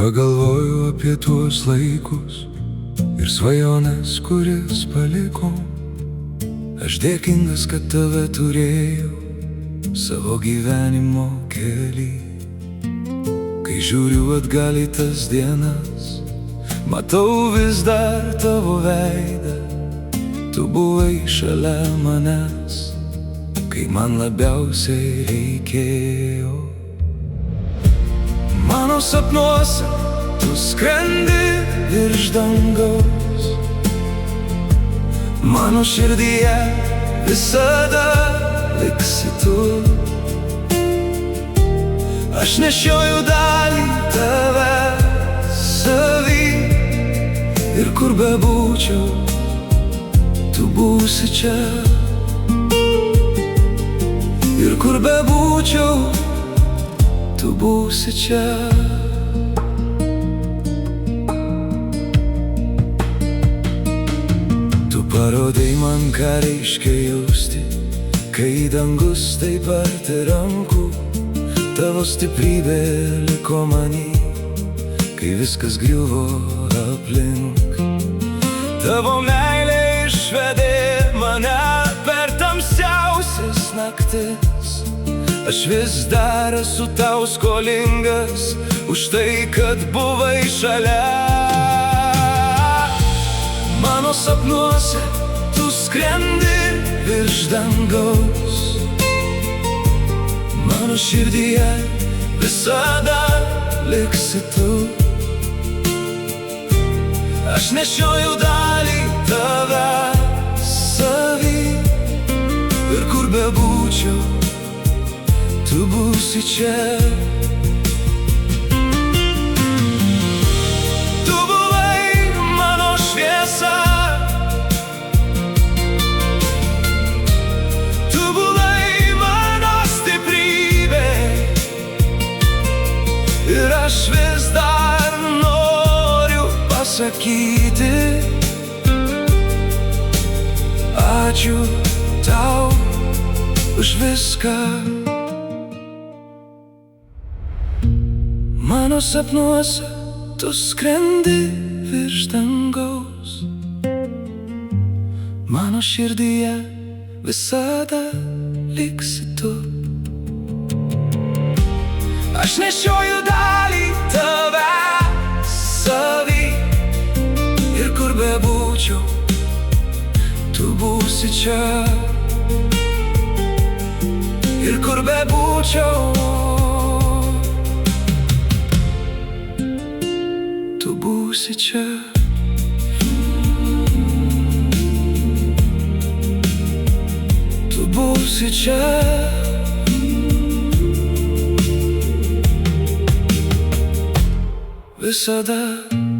Pagalvoju apie tuos laikus ir svajonės, kuris paliko. Aš dėkingas, kad tave turėjau savo gyvenimo kely. Kai žiūriu atgal į tas dienas, matau vis dar tavo veidą. Tu buvai šalia manęs, kai man labiausiai reikėjo. Mano sapnuose tu skrendi virš dangaus, mano širdyje visada liksi tu. Aš nešioju dalį tave savy, ir kur bebūčiau, tu būsi čia. Ir kur bebūčiau, tu būsi čia. Tu parodai man, ką reiškia jausti, kai dangus taip arti rankų. Tavo stiprybė liko many, kai viskas griuvo aplink. Tavo meilė išvedė mane per tamsiausias naktis. Aš vis dar esu tau skolingas už tai, kad buvai šalia. Mano sapnuose tu skrendi virš dangaus, mano širdyje visada liksi tu. Aš nešioju dalį tave savy, ir kur bebūčiau, tu būsi čia. Tu buvai mano šviesa, tu buvai mano stiprybė, ir aš vis dar noriu pasakyti ačiū tau už viską. Mano sapnuose tu skrendi virš dangaus, mano širdyje visada liksi tu. Aš nešioju dalį tave savy, ir kur bebūčiau, tu būsi čia. Ir kur bebūčiau, tu būsi čia. Tu būsi čia. Visada.